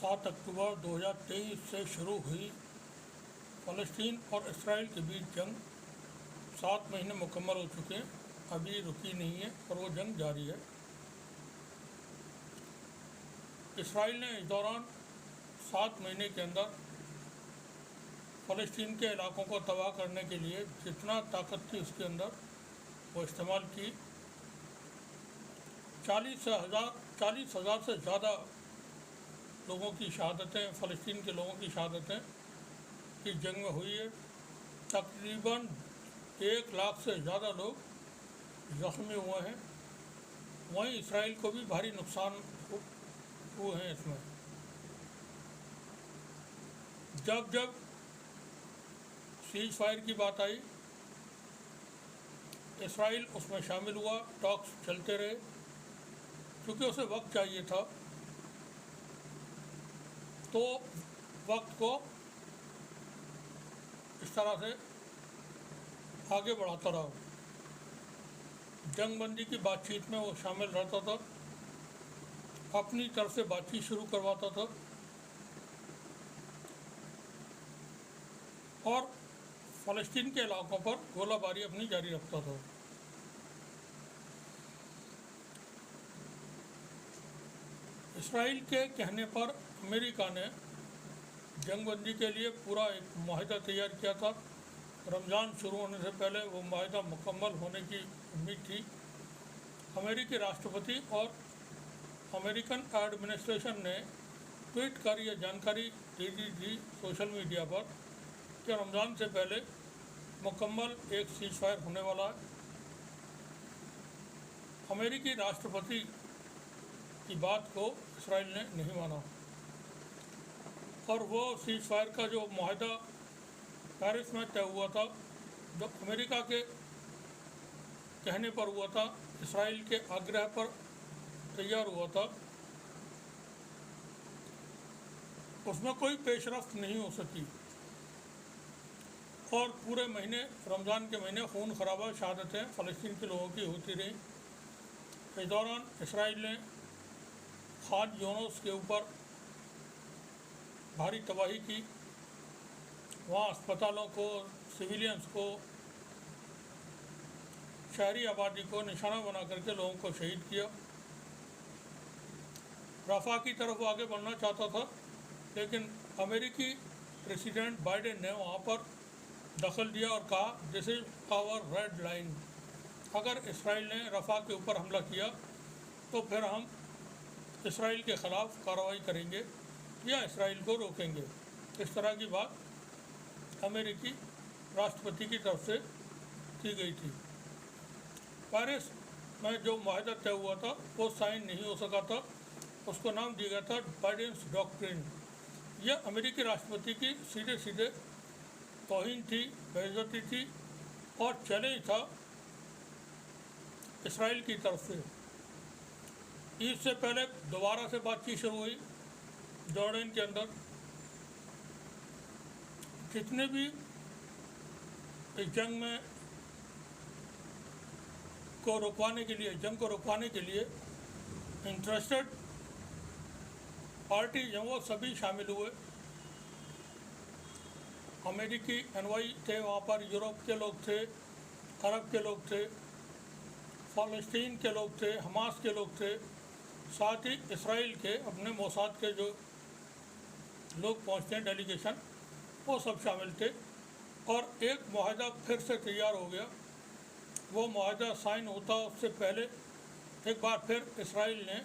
7 अक्टूबर 2023 से शुरू हुई फ़लस्तीन और इसराइल के बीच जंग 7 महीने मुकम्मल हो चुके हैं। अभी रुकी नहीं है और वो जंग जारी है। इसराइल ने इस दौरान 7 महीने के अंदर फ़लस्तीन के इलाकों को तबाह करने के लिए जितना ताकत थी उसके अंदर वो इस्तेमाल की। 40,000 से ज़्यादा लोगों की शहादतें, फ़लस्तीन के लोगों की शहादतें इस जंग में हुई है। तकरीबन 1 लाख से ज़्यादा लोग ज़ख्मी हुए हैं। वहीं इसराइल को भी भारी नुकसान हुए हैं। इसमें जब सीज फायर की बात आई, इसराइल उसमें शामिल हुआ, टॉक्स चलते रहे, क्योंकि उसे वक्त चाहिए था। तो वक्त को इस तरह से आगे बढ़ाता रहा। जंगबंदी की बातचीत में वो शामिल रहता था, अपनी तरफ से बातचीत शुरू करवाता था और फ़लस्तीन के इलाकों पर गोलाबारी अपनी जारी रखता था। इसराइल के कहने पर अमेरिका ने जंगबंदी के लिए पूरा एक माहिदा तैयार किया था। रमज़ान शुरू होने से पहले वो माहिदा मुकम्मल होने की उम्मीद थी। अमेरिकी राष्ट्रपति और अमेरिकन एडमिनिस्ट्रेशन ने ट्वीट कर यह जानकारी दे दी सोशल मीडिया पर कि रमज़ान से पहले मुकम्मल एक सीज फायर होने वाला है। अमेरिकी राष्ट्रपति की बात को इसराइल ने नहीं माना और वो सीज फायर का जो माहिदा पेरिस में तय हुआ था, जो अमेरिका के कहने पर हुआ था, इसराइल के आग्रह पर तैयार हुआ था, उसमें कोई पेशरफ्त नहीं हो सकी और पूरे महीने, रमज़ान के महीने, खून खराबा, शहादतें फ़लस्तीन के लोगों की होती रहीं। इस दौरान इसराइल ने खान यूनिस के ऊपर भारी तबाही की। वहाँ अस्पतालों को, सिविलियंस को, शहरी आबादी को निशाना बना करके लोगों को शहीद किया। रफ़ा की तरफ वो आगे बढ़ना चाहता था, लेकिन अमेरिकी प्रेसिडेंट बाइडेन ने वहाँ पर दखल दिया और कहा, this is our red line. अगर इसराइल ने रफ़ा के ऊपर हमला किया तो फिर हम इसराइल के ख़िलाफ़ कार्रवाई करेंगे या इसराइल को रोकेंगे। इस तरह की बात अमेरिकी राष्ट्रपति की तरफ से की गई थी। पेरिस में जो माहिदा तय हुआ था वो साइन नहीं हो सका था। उसको नाम दिया गया था बाइडेन्स डॉक्ट्रिन। यह अमेरिकी राष्ट्रपति की सीधे सीधे तौहीन थी, बेइज्जती थी और चैलेंज था इसराइल की तरफ से। ईद से पहले दोबारा से बातचीत शुरू हुई जॉर्डन के अंदर। जितने भी इस जंग में को रुकवाने के लिए, जंग को रुकवाने के लिए इंटरेस्टेड पार्टी हैं, वो सभी शामिल हुए। अमेरिकी एनवाई थे वहाँ पर, यूरोप के लोग थे, अरब के लोग थे, फ़लस्तीन के लोग थे, हमास के लोग थे, साथ ही इसराइल के अपने मोसाद के जो लोग पहुँचते हैं, डेलीगेशन, वो सब शामिल थे और एक माहिदा फिर से तैयार हो गया। वो माहिदा साइन होता उससे पहले एक बार फिर इसराइल ने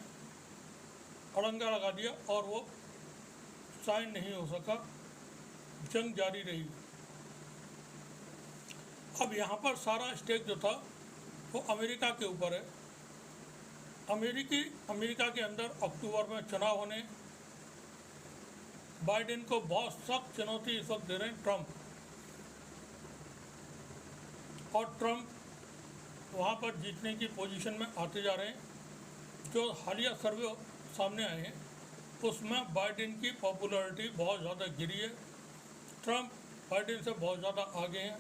अड़ंगा लगा दिया और वो साइन नहीं हो सका। जंग जारी रही। अब यहाँ पर सारा स्टेक जो था वो अमेरिका के ऊपर है। अमेरिका के अंदर अक्टूबर में चुनाव होने, बाइडेन को बहुत सख्त चुनौती इस वक्त दे रहे हैं ट्रंप, और ट्रंप वहाँ पर जीतने की पोजीशन में आते जा रहे हैं। जो हालिया सर्वे सामने आए हैं उसमें बाइडेन की पॉपुलैरिटी बहुत ज़्यादा गिरी है। ट्रंप बाइडेन से बहुत ज़्यादा आगे हैं।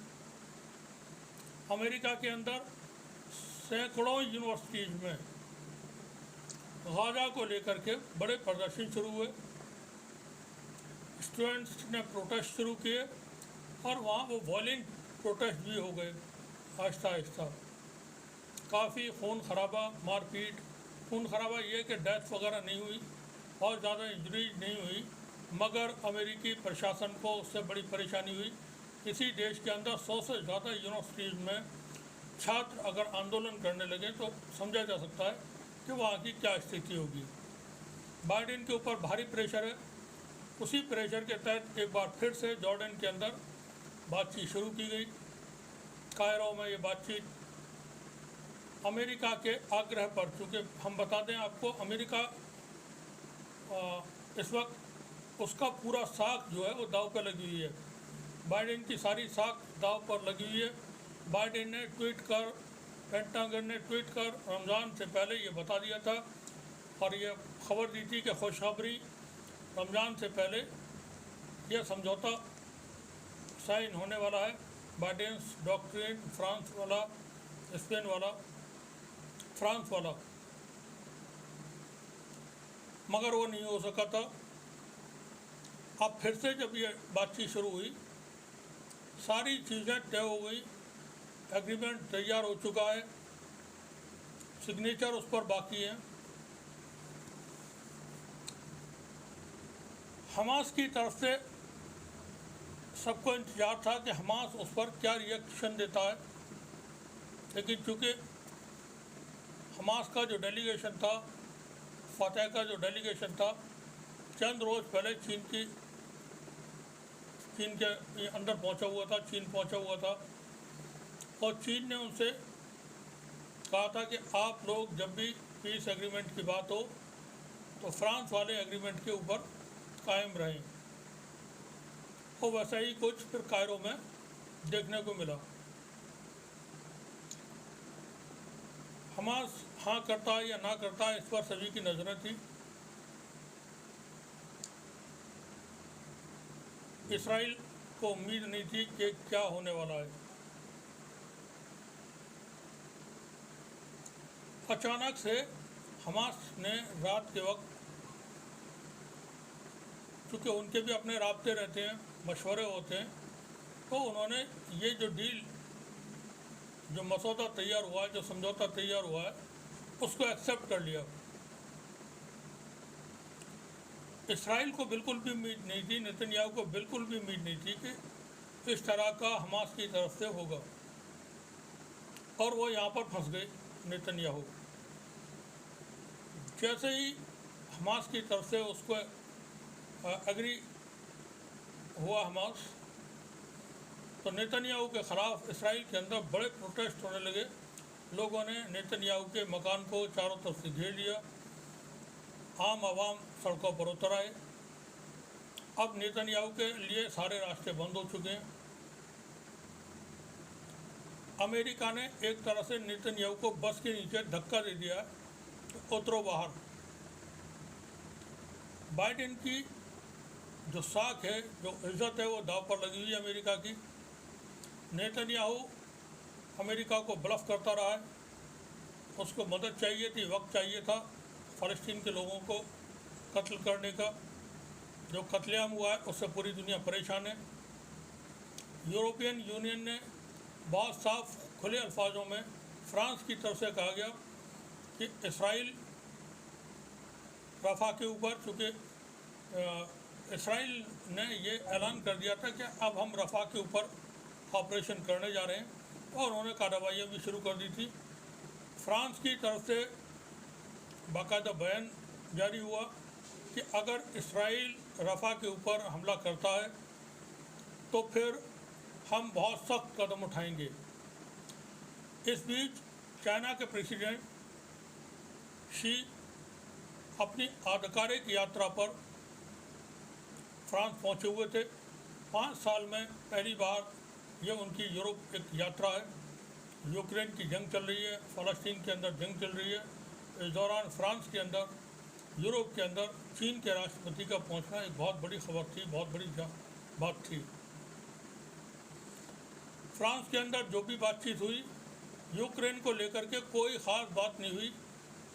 अमेरिका के अंदर सैकड़ों यूनिवर्सिटीज़ में गाज़ा को लेकर के बड़े प्रदर्शन शुरू हुए। स्टूडेंट्स ने प्रोटेस्ट शुरू किए और वहाँ वो वॉयलेंट प्रोटेस्ट भी हो गए आहिस्ता आहिस्ता। काफ़ी खून खराबा, मारपीट। खून खराबा ये कि डेथ वगैरह नहीं हुई और ज़्यादा इंजरीज नहीं हुई, मगर अमेरिकी प्रशासन को उससे बड़ी परेशानी हुई। किसी देश के अंदर 100 से ज़्यादा यूनिवर्सिटीज़ में छात्र अगर आंदोलन करने लगे तो समझा जा सकता है कि वहाँ की क्या स्थिति होगी। बाइडेन के ऊपर भारी प्रेशर है। उसी प्रेशर के तहत एक बार फिर से जॉर्डन के अंदर बातचीत शुरू की गई। कायरो में ये बातचीत अमेरिका के आग्रह पर, चूँकि हम बता दें आपको, अमेरिका इस वक्त उसका पूरा साख जो है वो दाव पर लगी हुई है। बाइडेन की सारी साख दाव पर लगी हुई है। बाइडेन ने ट्वीट कर, पेंटागन ने ट्वीट कर रमज़ान से पहले ये बता दिया था और ये खबर दी थी कि खुशखबरी, रमज़ान से पहले यह समझौता साइन होने वाला है। बाइडेन्स डॉक्ट्रिन, फ्रांस वाला, स्पेन वाला, फ्रांस वाला, मगर वो नहीं हो सका था। अब फिर से जब ये बातचीत शुरू हुई, सारी चीज़ें तय हो गई, एग्रीमेंट तैयार हो चुका है, सिग्नेचर उस पर बाकी है। हमास की तरफ से सबको इंतजार था कि हमास उस पर क्या रिएक्शन देता है, लेकिन चूँकि हमास का जो डेलीगेशन था, फतह का जो डेलीगेशन था, चंद रोज़ पहले चीन के अंदर पहुंचा हुआ था, चीन पहुंचा हुआ था और चीन ने उनसे कहा था कि आप लोग जब भी पीस एग्रीमेंट की बात हो तो फ्रांस वाले एग्रीमेंट के ऊपर कायम रहें। और वैसा ही कुछ फिर कायरो में देखने को मिला। हमास हाँ करता है या ना करता है, इस पर सभी की नज़रें थी। इसराइल को उम्मीद नहीं थी कि क्या होने वाला है। अचानक से हमास ने रात के वक्त, चूँकि उनके भी अपने राब्ते रहते हैं, मशवरे होते हैं, तो उन्होंने ये जो डील, जो मसौदा तैयार हुआ है, जो समझौता तैयार हुआ है, उसको एक्सेप्ट कर लिया। इसराइल को बिल्कुल भी उम्मीद नहीं थी, नेतन्याहू को बिल्कुल भी उम्मीद नहीं थी कि इस तरह का हमास की तरफ से होगा, और वो यहाँ पर फंस गए नेतन्याहू। जैसे ही हमास की तरफ से उसको एग्री हुआ हमास, तो नेतन्याहू के ख़िलाफ़ इसराइल के अंदर बड़े प्रोटेस्ट होने लगे। लोगों ने नेतन्याहू के मकान को चारों तरफ से घेर लिया, आम आवाम सड़कों पर उतर आए। अब नेतन्याहू के लिए सारे रास्ते बंद हो चुके हैं। अमेरिका ने एक तरह से नेतन्याहू को बस के नीचे धक्का दे दिया, तो उतरो बाहर। बाइडेन की जो साख है, जो इज़्ज़त है, वो दाव पर लगी हुई है अमेरिका की। नेतन्याहू अमेरिका को ब्लफ करता रहा है। उसको मदद चाहिए थी, वक्त चाहिए था फ़लस्तीन के लोगों को कत्ल करने का। जो कत्लेआम हुआ है उससे पूरी दुनिया परेशान है। यूरोपियन यूनियन ने बहुत साफ खुले अल्फाजों में फ्रांस की तरफ से कहा गया कि इसराइल रफ़ा के ऊपर, चूँकि इसराइल ने ये ऐलान कर दिया था कि अब हम रफ़ा के ऊपर ऑपरेशन करने जा रहे हैं, और उन्होंने कार्रवाइयाँ भी शुरू कर दी थी। फ्रांस की तरफ से बाकायदा बयान जारी हुआ कि अगर इसराइल रफ़ा के ऊपर हमला करता है तो फिर हम बहुत सख्त कदम उठाएंगे। इस बीच चाइना के प्रेसिडेंट शी अपनी आधिकारिक यात्रा पर फ्रांस पहुंचे हुए थे। 5 साल में पहली बार ये उनकी यूरोप एक यात्रा है। यूक्रेन की जंग चल रही है, फ़लस्तीन के अंदर जंग चल रही है। इस दौरान फ्रांस के अंदर, यूरोप के अंदर चीन के राष्ट्रपति का पहुंचना एक बहुत बड़ी खबर थी, बहुत बड़ी बात थी। फ्रांस के अंदर जो भी बातचीत हुई, यूक्रेन को लेकर के कोई ख़ास बात नहीं हुई।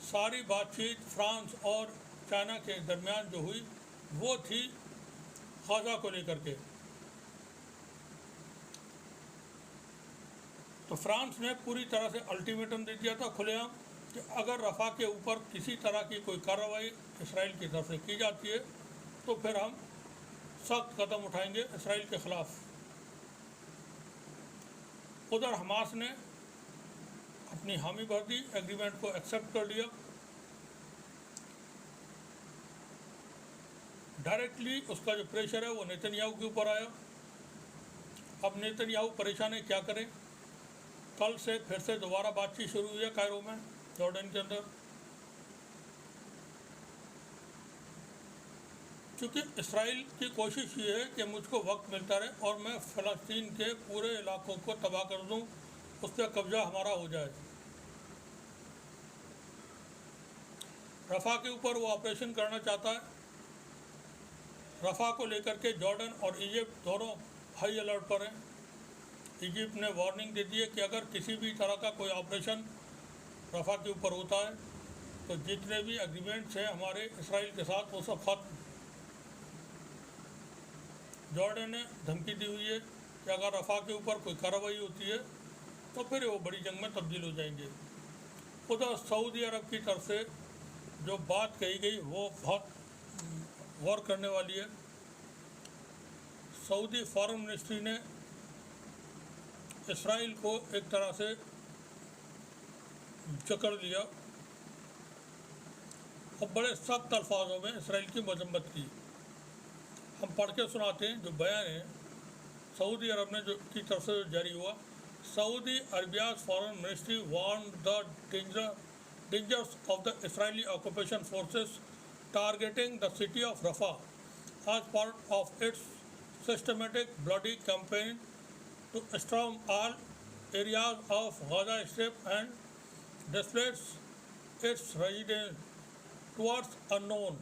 सारी बातचीत फ्रांस और चाइना के दरमियान जो हुई वो थी गाजा को लेकर के। तो फ्रांस ने पूरी तरह से अल्टीमेटम दे दिया था खुलेआम कि अगर रफ़ा के ऊपर किसी तरह की कोई कार्रवाई इसराइल की तरफ से की जाती है तो फिर हम सख्त कदम उठाएंगे इसराइल के ख़िलाफ़। उधर हमास ने अपनी हामी भर दी, एग्रीमेंट को एक्सेप्ट कर लिया। डायरेक्टली उसका जो प्रेशर है वो नेतन्याहू के ऊपर आया। अब नेतन्याहू परेशान है, क्या करें। कल से फिर से दोबारा बातचीत शुरू हुई है कायरो में, जॉर्डन के अंदर। क्योंकि इसराइल की कोशिश ये है कि मुझको वक्त मिलता रहे और मैं फ़लस्तीन के पूरे इलाकों को तबाह कर दूं, उस पर कब्जा हमारा हो जाए। रफ़ा के ऊपर वो ऑपरेशन करना चाहता है। रफ़ा को लेकर के जॉर्डन और इजिप्ट दोनों हाई अलर्ट पर हैं। इजिप्ट ने वार्निंग दे दी है कि अगर किसी भी तरह का कोई ऑपरेशन रफ़ा के ऊपर होता है तो जितने भी एग्रीमेंट्स हैं हमारे इसराइल के साथ वो सब खत्म। जॉर्डन ने धमकी दी हुई है कि अगर रफ़ा के ऊपर कोई कार्रवाई होती है तो फिर वो बड़ी जंग में तब्दील हो जाएंगे। उधर सऊदी अरब की तरफ से जो बात कही गई वो बहुत गौर करने वाली है। सऊदी फॉरेन मिनिस्ट्री ने इसराइल को एक तरह से जकड़ लिया और बड़े सख्त अल्फाजों में इसराइल की मजम्मत की। हम पढ़ के सुनाते हैं जो बयान है सऊदी अरब ने जो की तरफ से जारी हुआ। Saudi Arabia's foreign ministry warned the dangers of the Israeli occupation forces targeting the city of Rafah as part of its systematic bloody campaign to storm all areas of Gaza Strip and displace its residents towards unknown.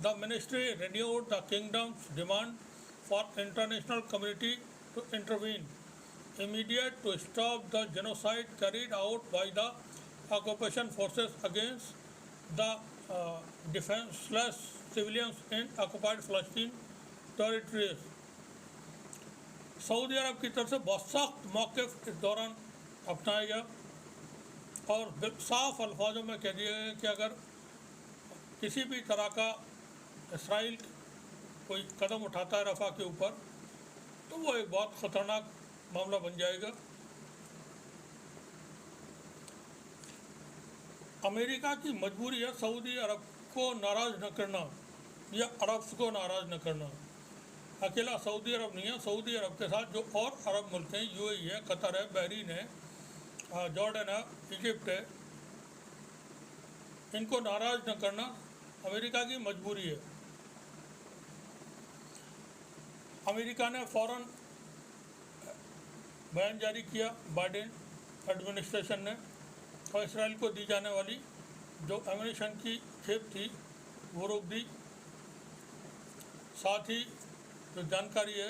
The ministry renewed the kingdom's demand for international community to intervene immediate to stop the genocide carried out by the occupation forces against the defenseless civilians in occupied Palestine territories. सऊदी अरब की तरफ से बहुत सख्त मौक़िफ़ इस दौरान अपनाया गया और साफ अल्फाजों में कह दिया गया कि अगर किसी भी तरह का इसराइल कोई कदम उठाता है रफ़ा के ऊपर तो वो एक बहुत ख़तरनाक मामला बन जाएगा। अमेरिका की मजबूरी है सऊदी अरब को नाराज़ न करना या अरब को नाराज़ न करना। अकेला सऊदी अरब नहीं है, सऊदी अरब के साथ जो और अरब मुल्क हैं, यूएई है, कतर है, बहरीन है, जॉर्डन है, इजिप्ट है, इनको नाराज़ न करना अमेरिका की मजबूरी है। अमेरिका ने फ़ौरन बयान जारी किया बाइडेन एडमिनिस्ट्रेशन ने और इसराइल को दी जाने वाली जो एमिनेशन की खेप थी वो रोक दी। साथ ही जो जानकारी है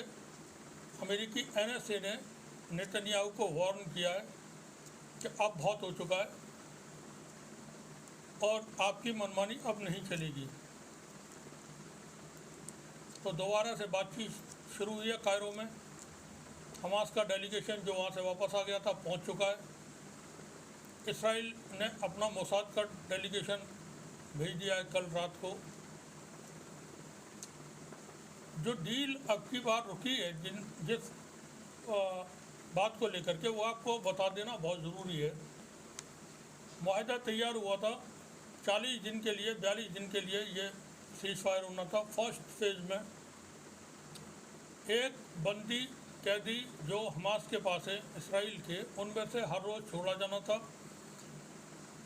अमेरिकी एनएसए ने नेतन्याहू को वार्न किया है कि अब बहुत हो चुका है और आपकी मनमानी अब नहीं चलेगी। तो दोबारा से बातचीत शुरू हुई है कायरो में। हमास का डेलीगेशन जो वहाँ से वापस आ गया था पहुँच चुका है। इसराइल ने अपना मोसाद का डेलीगेशन भेज दिया है कल रात को। जो डील अब की बार रुकी है जिस बात को लेकर के वो आपको बता देना बहुत ज़रूरी है। मुआहदा तैयार हुआ था 40 दिन के लिए, 42 दिन के लिए ये सीज़ फायर होना था। फर्स्ट फेज़ में एक बंदी कैदी जो हमास के पास है इसराइल के, उनमें से हर रोज़ छोड़ा जाना था।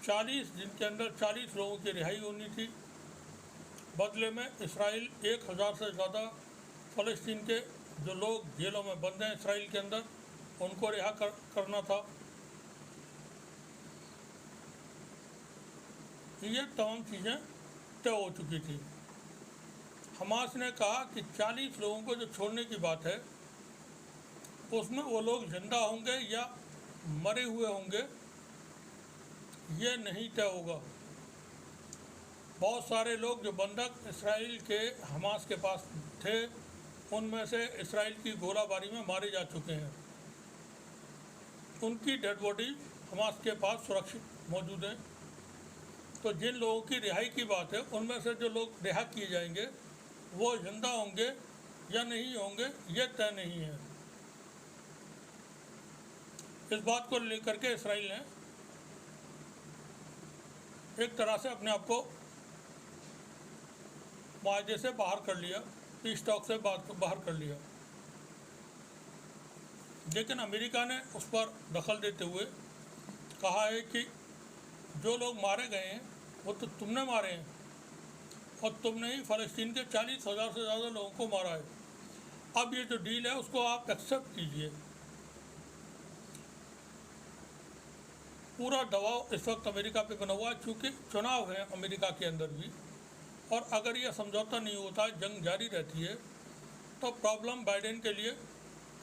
40 दिन के अंदर 40 लोगों की रिहाई होनी थी। बदले में इसराइल 1000 से ज़्यादा फ़लस्तीन के जो लोग जेलों में बंद हैं इसराइल के अंदर उनको रिहा करना था। ये तमाम चीज़ें तय हो चुकी थी। हमास ने कहा कि 40 लोगों को जो छोड़ने की बात है उसमें वो लोग जिंदा होंगे या मरे हुए होंगे ये नहीं तय होगा। बहुत सारे लोग जो बंधक इसराइल के हमास के पास थे, उनमें से इसराइल की गोलाबारी में मारे जा चुके हैं। उनकी डेड बॉडी हमास के पास सुरक्षित मौजूद है। तो जिन लोगों की रिहाई की बात है, उनमें से जो लोग रिहा किए जाएंगे वो जिंदा होंगे या नहीं होंगे, ये तय नहीं है। इस बात को लेकर के इसराइल ने एक तरह से अपने आप को मायदे से बाहर कर लिया, पीस टॉक से बाहर कर लिया। लेकिन अमेरिका ने उस पर दखल देते हुए कहा है कि जो लोग मारे गए हैं वो तो तुमने मारे हैं, और तुमने ही फ़लस्तीन के 40,000 से ज़्यादा लोगों को मारा है। अब ये जो डील है उसको आप एक्सेप्ट कीजिए। पूरा दबाव इस वक्त अमेरिका पे बना हुआ है, चूँकि चुनाव है अमेरिका के अंदर भी, और अगर यह समझौता नहीं होता, जंग जारी रहती है, तो प्रॉब्लम बाइडेन के लिए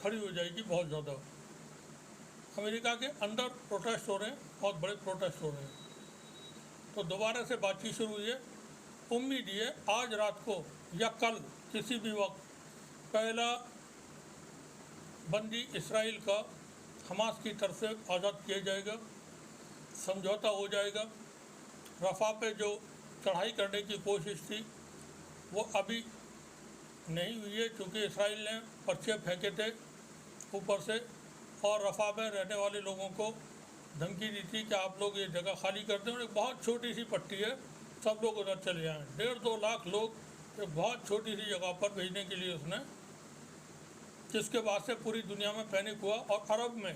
खड़ी हो जाएगी बहुत ज़्यादा। अमेरिका के अंदर प्रोटेस्ट हो रहे हैं, बहुत बड़े प्रोटेस्ट हो रहे हैं। तो दोबारा से बातचीत शुरू हुई है। उम्मीद ये आज रात को या कल किसी भी वक्त पहला बंदी इसराइल का हमास की तरफ से आज़ाद किया जाएगा, समझौता हो जाएगा। रफ़ा पे जो चढ़ाई करने की कोशिश थी वो अभी नहीं हुई है, क्योंकि इसराइल ने पर्चे फेंके थे ऊपर से, और रफ़ा में रहने वाले लोगों को धमकी दी थी कि आप लोग ये जगह खाली कर दें। और एक बहुत छोटी सी पट्टी है, सब लोग उधर चले जाएँ। 1.5-2 लाख लोग एक बहुत छोटी सी जगह पर भेजने के लिए उसने, जिसके बाद से पूरी दुनिया में पैनिक हुआ। और अरब में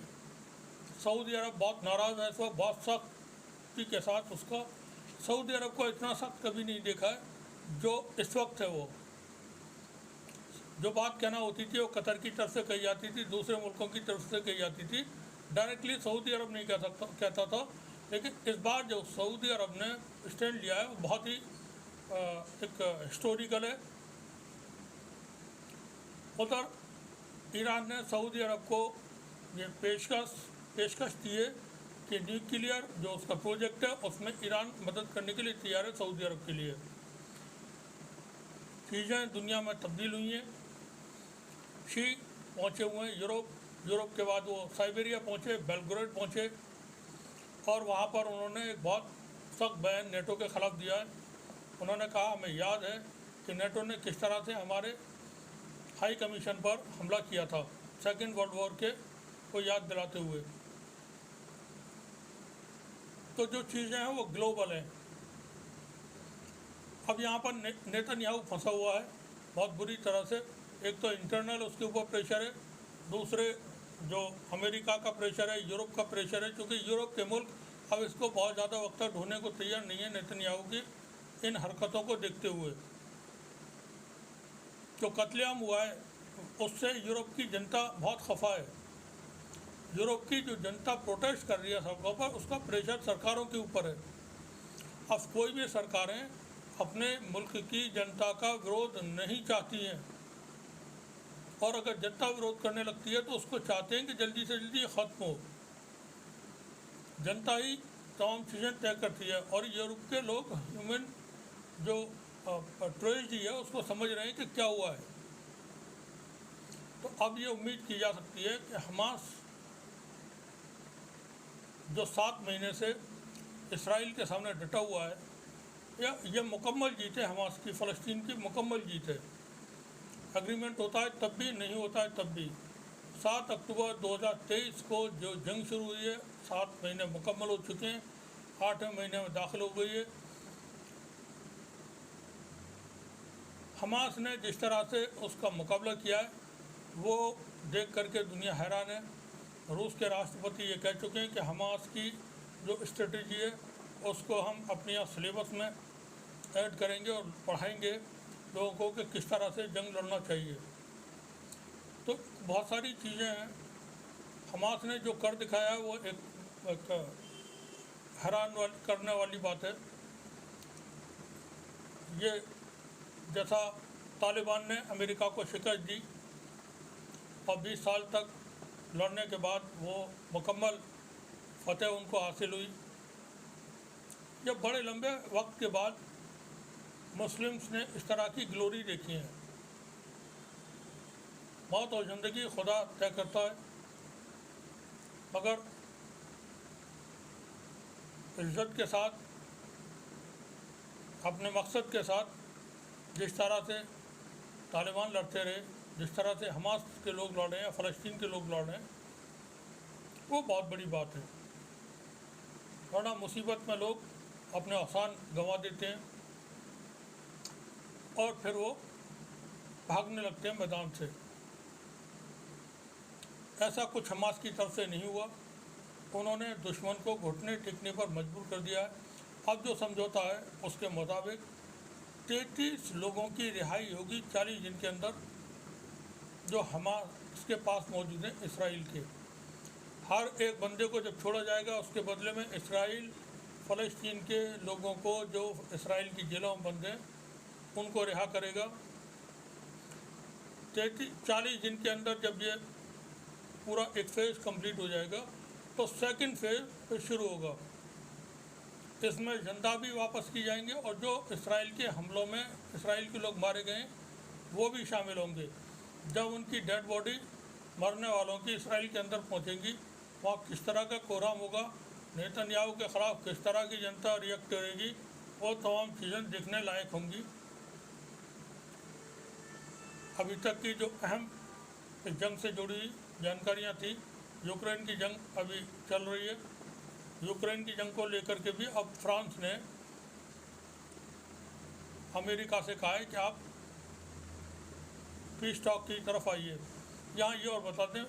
सऊदी अरब बहुत नाराज़ है इस वक्त, बहुत सख्ती के साथ उसका। सऊदी अरब को इतना सख्त कभी नहीं देखा है जो इस वक्त है। वो जो बात कहना होती थी वो कतर की तरफ से कही जाती थी, दूसरे मुल्कों की तरफ से कही जाती थी, डायरेक्टली सऊदी अरब नहीं कहता था। लेकिन इस बार जो सऊदी अरब ने स्टैंड लिया है वो बहुत ही एक हिस्टोरिकल है। उधर ईरान ने सऊदी अरब को ये पेशकश दी है कि न्यूक्लियर जो उसका प्रोजेक्ट है उसमें ईरान मदद करने के लिए तैयार है सऊदी अरब के लिए। चीज़ें दुनिया में तब्दील हुई हैं। शी पहुँचे हुए हैं यूरोप के बाद वो साइबेरिया पहुँचे, बेलग्रेड पहुँचे, और वहाँ पर उन्होंने एक बहुत सख्त बयान नेटो के ख़िलाफ़ दिया है। उन्होंने कहा, हमें याद है कि नेटो ने किस तरह से हमारे हाई कमीशन पर हमला किया था सेकेंड वर्ल्ड वॉर के को याद दिलाते हुए। तो जो चीज़ें हैं वो ग्लोबल हैं। अब यहाँ पर नेतन्याहू फंसा हुआ है बहुत बुरी तरह से। एक तो इंटरनल उसके ऊपर प्रेशर है, दूसरे जो अमेरिका का प्रेशर है, यूरोप का प्रेशर है, क्योंकि यूरोप के मुल्क अब इसको बहुत ज़्यादा वक्त तक ढूंढने को तैयार नहीं है नेतन्याहू की इन हरकतों को देखते हुए। जो कत्लेआम हुआ है उससे यूरोप की जनता बहुत खफा है। यूरोप की जो जनता प्रोटेस्ट कर रही है सड़कों पर, उसका प्रेशर सरकारों के ऊपर है। अब कोई भी सरकारें अपने मुल्क की जनता का विरोध नहीं चाहती हैं, और अगर जनता विरोध करने लगती है तो उसको चाहते हैं कि जल्दी से जल्दी ख़त्म हो। जनता ही तमाम चीज़ें तय करती है, और यूरोप के लोग ह्यूमन जो ट्रेजेडी है उसको समझ रहे हैं कि क्या हुआ है। तो अब ये उम्मीद की जा सकती है कि हमास जो 7 महीने से इसराइल के सामने डटा हुआ है, या ये मुकम्मल जीत है हमास की, फ़लस्तीन की मुकम्मल जीत है। एग्रीमेंट होता है तब भी, नहीं होता है तब भी। 7 अक्टूबर 2023 को जो जंग शुरू हुई है, 7 महीने मुकम्मल हो चुके हैं, 8वें महीने में दाखिल हो गई है। हमास ने जिस तरह से उसका मुकाबला किया है वो देख करके दुनिया हैरान है। रूस के राष्ट्रपति ये कह चुके हैं कि हमास की जो स्ट्रेटजी है उसको हम अपने यहाँ सिलेबस में ऐड करेंगे और पढ़ाएंगे लोगों को कि किस तरह से जंग लड़ना चाहिए। तो बहुत सारी चीज़ें हैं। हमास ने जो कर दिखाया है वो एक हैरान करने वाली बात है। ये जैसा तालिबान ने अमेरिका को शिकस्त दी और 20 साल तक लड़ने के बाद वो मुकम्मल फतह उनको हासिल हुई। जब बड़े लंबे वक्त के बाद मुस्लिम्स ने इस तरह की ग्लोरी देखी है। मौत और ज़िंदगी खुदा तय करता है, मगर इज्जत के साथ, अपने मकसद के साथ जिस तरह से तालिबान लड़ते रहे, जिस तरह से हमास के लोग लड़ रहे हैं, फ़लस्तीन के लोग लड़ रहे हैं, वो बहुत बड़ी बात है। वरना मुसीबत में लोग अपने औसान गंवा देते हैं और फिर वो भागने लगते हैं मैदान से। ऐसा कुछ हमास की तरफ से नहीं हुआ। उन्होंने दुश्मन को घुटने टेकने पर मजबूर कर दिया है। अब जो समझौता है उसके मुताबिक 33 लोगों की रिहाई होगी 40 दिन के अंदर, जो हमास के पास मौजूद हैं इसराइल के। हर एक बंदे को जब छोड़ा जाएगा उसके बदले में इसराइल फ़लस्तीन के लोगों को, जो इसराइल की जेलों में बंद हैं, उनको रिहा करेगा। 40 दिन के अंदर जब ये पूरा एक फेज़ कंप्लीट हो जाएगा तो सेकंड फेज़ फिर शुरू होगा। इसमें जिंदा भी वापस की जाएंगे और जो इसराइल के हमलों में इसराइल के लोग मारे गए वो भी शामिल होंगे। जब उनकी डेड बॉडी मरने वालों की इसराइल के अंदर पहुंचेंगी, वहाँ किस तरह का कोहराम होगा, नेतन्याहू के ख़िलाफ़ किस तरह की जनता रिएक्ट करेगी, वो तमाम चीज़ें देखने लायक होंगी। अभी तक की जो अहम इस जंग से जुड़ी जानकारियाँ थी, यूक्रेन की जंग अभी चल रही है। यूक्रेन की जंग को लेकर के भी अब फ्रांस ने अमेरिका से कहा है कि आप पीस टॉक की तरफ आइए। यहाँ ये और बता दें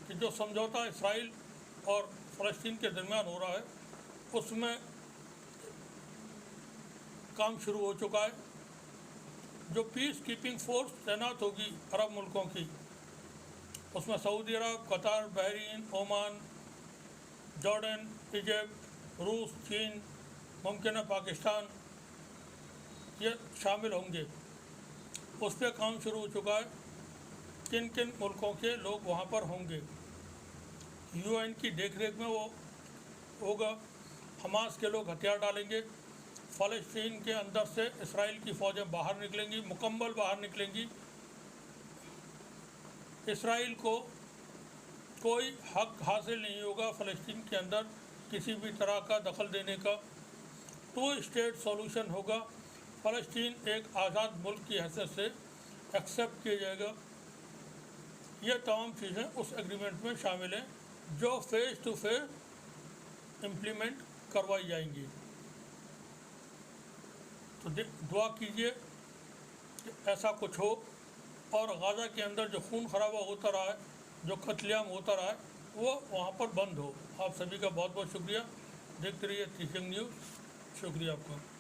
कि जो समझौता इसराइल और फ़लस्तीन के दरमियान हो रहा है उसमें काम शुरू हो चुका है। जो पीस कीपिंग फोर्स तैनात होगी अरब मुल्कों की, उसमें सऊदी अरब, Qatar, Bahrain, Oman, Jordan, Egypt, रूस, चीन, मुमकिन है पाकिस्तान, ये शामिल होंगे। उस पर काम शुरू हो चुका है। किन किन मुल्कों के लोग वहाँ पर होंगे, यूएन की देखरेख में वो होगा। हमास के लोग हथियार डालेंगे। फ़लस्तीन के अंदर से इसराइल की फ़ौजें बाहर निकलेंगी, मुकम्मल बाहर निकलेंगी। इसराइल को कोई हक हासिल नहीं होगा फ़लस्तीन के अंदर किसी भी तरह का दखल देने का। 2 स्टेट सॉल्यूशन होगा। फ़लस्तीन एक आज़ाद मुल्क की हैसियत से एक्सेप्ट किया जाएगा। ये तमाम चीज़ें उस एग्रीमेंट में शामिल हैं जो फेज़ टू फेज़ इम्प्लीमेंट करवाई जाएंगी। तो दुआ कीजिए कि ऐसा कुछ हो और गाज़ा के अंदर जो खून खराबा होता रहा है, जो कत्लेआम होता रहा है, वो वहाँ पर बंद हो। आप सभी का बहुत बहुत शुक्रिया। देखते रहिए 30 जंग न्यूज़। शुक्रिया आपका।